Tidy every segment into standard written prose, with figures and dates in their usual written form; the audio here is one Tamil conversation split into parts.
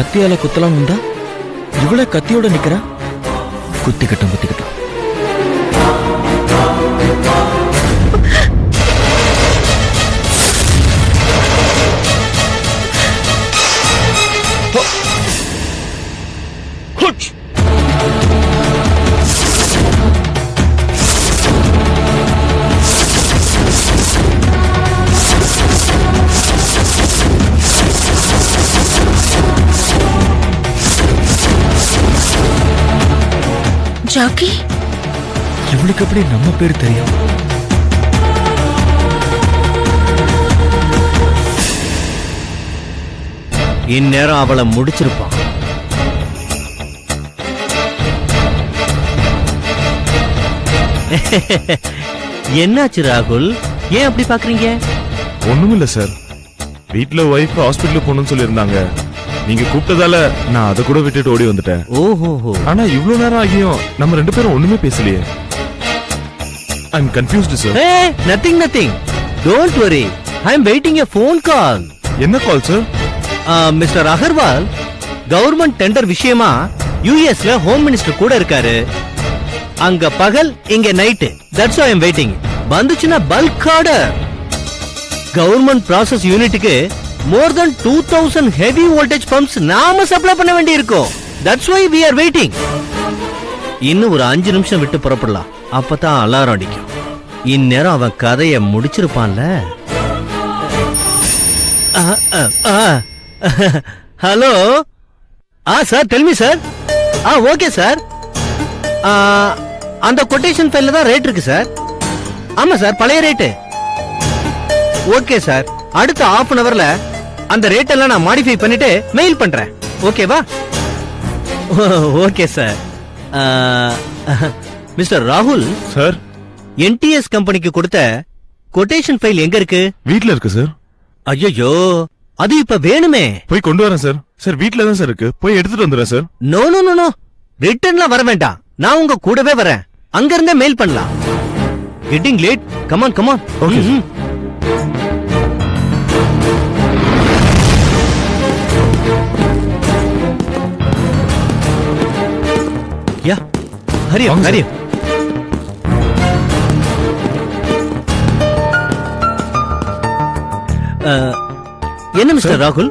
கத்தியால குத்தலாம் உண்டா? இவ்வளவு கத்தியோட நிக்கிறா. குத்திக்கட்டும் குத்திக்கட்டும். ஜாக்கி, இவளுக்கு எப்படி நம்ம பேர் தெரியும்? இந்நேரம் அவளை முடிச்சிருப்பான். என்னாச்சு ராகுல், ஏன் அப்படி பாக்குறீங்க? ஒண்ணுமில்ல சார், வீட்டுல ஒய்ஃப் ஹாஸ்பிட்டல் போகணும்னு சொல்லியிருந்தாங்க. நீங்க கூப்பிட்டதால நான் அதை கூட விட்டுட்டு ஓடி வந்துட்டேன். ஓஹோ. ஆனா இவ்வளவு நேரம் ஆகியும் நம்ம ரெண்டு பேரும் ஒண்ணுமே பேசலையே. I am confused sir. Nothing. Don't worry, I am waiting a phone call. என்ன call sir? Mister Agarwal government tender விஷயமா யுஎஸ்ல ஹோம் மினிஸ்டர் கூட இருக்காரு. அங்க பகல், இங்க night. That's why I am waiting. வந்துச்சுன்னா பல்க் ஆர்டர். கவர்மெண்ட் ப்ராசஸ் யூனிட்டுக்கு more than 2000 heavy voltage pumps நாம சப்ளை பண்ண வேண்டி இருக்கும். That's why we are waiting. இன்னும் ஒரு 5 நிமிஷம் விட்டு புறப்படலாம். அப்பதான் அலாரம் அடிக்கும். இந்நேரம் அவன் கதையை முடிச்சிருப்பான்ல. Hello. Sir, tell me sir. Okay sir. அந்த கொட்டேஷன் ஃபைல்ல தான் ரேட் இருக்கு சார். ஆமா சார், பழைய ரேட்டு. ஓகே சார், அடுத்த half an hourல அந்த ரேட் எல்லாம் நான் மாடிஃபை பண்ணிட்டு மெயில் பண்றேன். ஓகேவா? Okay sir. மிஸ்டர் ராகுல் சார், என்டிஎஸ் கம்பெனிக்கு கொடுத்த கொட்டேஷன் ஃபைல் எங்க இருக்கு? வீட்ல இருக்கு சார். ஐயோ, அது இப்ப வேணுமே. போய் கொண்டு வரேன் சார். சார், வீட்ல தான் சார் இருக்கு, போய் எடுத்துட்டு வந்துடுறேன் sir. No no no no, ரிட்டர்ன்ல வர வேண்டாம். நான் உங்க கூடவே வரேன். அங்க இருந்தே மெயில் பண்ணலாம். Getting late. Come on come on. Okay. Ya, hurry up hurry. என்ன மிஸ்டர் ராகுல்,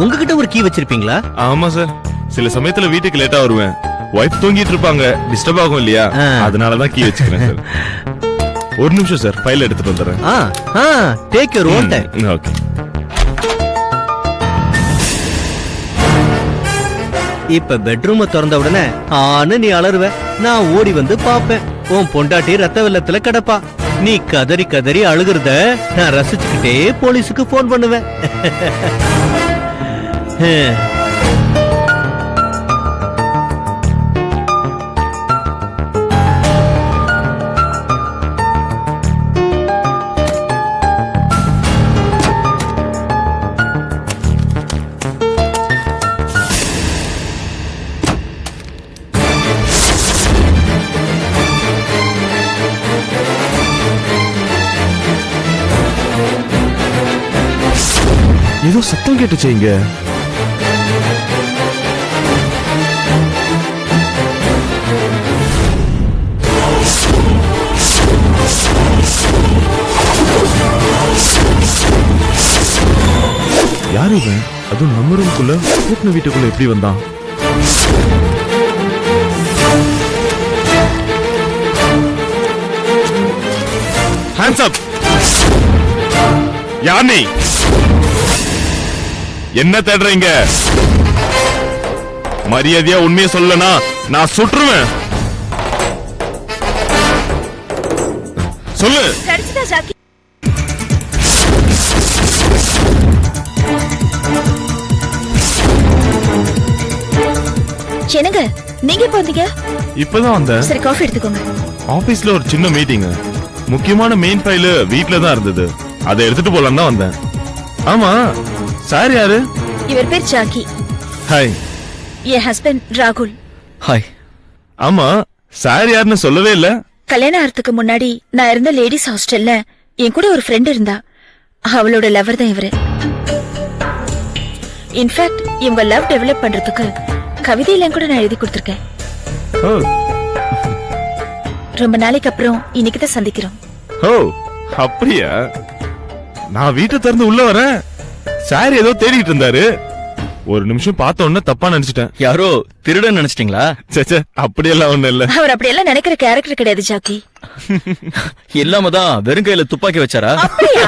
உங்ககிட்ட ஒரு கீ வச்சிருப்பீங்களா? ஆமா சார், சில சமயத்துல வீட்டுக்கு லேட்டா வருவேன். வைஃப் தூங்கிட்டு இருப்பாங்க, டிஸ்டர்ப் ஆகும் இல்லையா, அதனாலதான் கீ வச்சுக்கிறேன் சார். ஒரு நிமிஷம் சார், ஃபைல் எடுத்துட்டு வந்துடுறேன். Take your own time. Okay. இப்ப பெட்ரூம் திறந்த உடனே நீ அலறுவ. நான் ஓடி வந்து பாப்பேன். உன் பொண்டாட்டி ரத்த வெள்ளத்துல கிடப்பா. நீ கதறி கதறி அழுகுறத நான் ரசிச்சுக்கிட்டே போலீஸுக்கு போன் பண்ணுவேன். ஏதோ சத்தம் கேட்டுச்சு இங்க. யாரு இவன்? அதுவும் நம்ம ரூம்குள்ள, கூட்டின வீட்டுக்குள்ள எப்படி வந்தான்? Hands up. யார் நீ? என்ன தேடுறீங்க? மரியாதையா உண்மையை சொல்லனா நான் சுற்றுவேன். சொல்லு. என்னங்க நீங்க எப்ப வந்தீங்க? இப்பதான் வந்தேன். சரி, காஃபி எடுத்துக்கோங்க. ஆபீஸ்ல ஒரு சின்ன மீட்டிங், முக்கியமான மெயின் ஃபைல் வீட்ல தான் இருந்தது, அதை எடுத்துட்டு போலாம் தான் வந்தேன். ஆமா, சார் யாரு? இவர் பேர் ஜாக்கி. ஹாய். என் ஹஸ்பண்ட் ராகுல். ஹாய். ஆமா, சார் யாருன்னு சொல்லவே இல்ல. கல்யாணம் ஆகிறதுக்கு முன்னாடி நான் இருந்த லேடிஸ் ஹாஸ்டல்ல என் கூட ஒரு ஃப்ரெண்ட் இருந்தா. அவளோட லவர் தான் இவரு. இன்ஃபேக்ட் இவங்க லவ் டெவலப் பண்றதுக்கு கவிதையெல்லாம் கூட நான் எழுதி கொடுத்திருக்கேன். ஓ ரொம்ப நாளைக்கு அப்புறம் இன்னைக்கு தான் சந்திக்கிறோம். ஓ அப்படியா? நான் வீட்டை திறந்து உள்ள வரேன், சார் ஏதோ தேடிட்டு இருந்தாரு. ஒரு நிமிஷம் பார்த்த உடனே தப்பா நினைச்சிட்டேன். யாரோ திருடன் நினைச்சிட்டீங்களா? சேச்சே, அப்படியெல்லாம் ஒண்ணு இல்ல. அவர் அப்படியெல்லாம் நினைக்கிற கேரக்டர் கிடையாது ஜாக்கி. இல்லாம தான் வெறும் கையில துப்பாக்கி வச்சாரா? அப்படியா?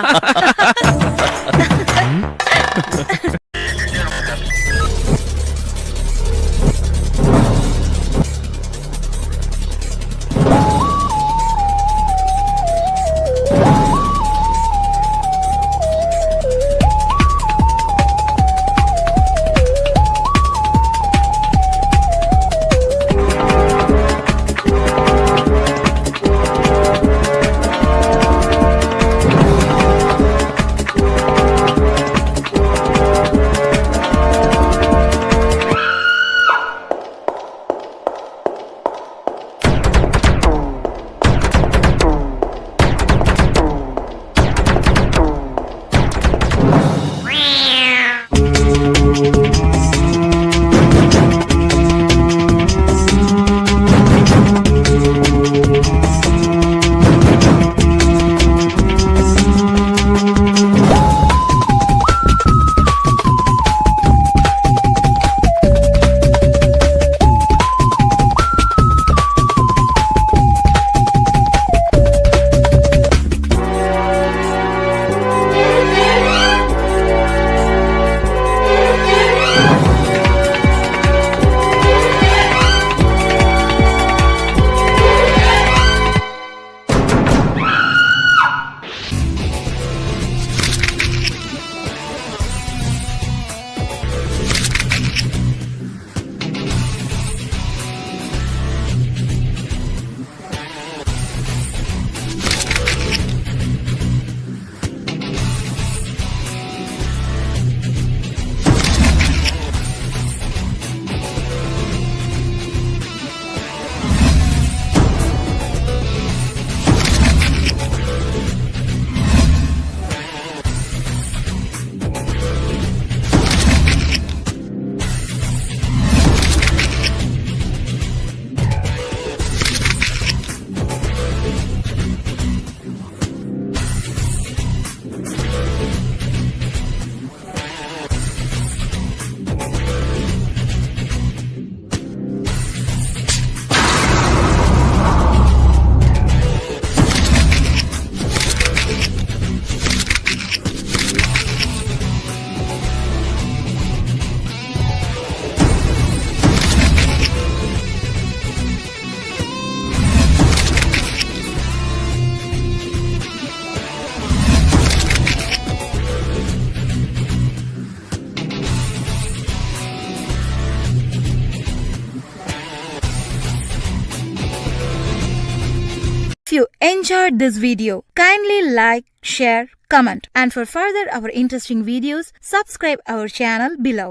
If you enjoyed this video, kindly like, share, comment, and for further our interesting videos, subscribe our channel below.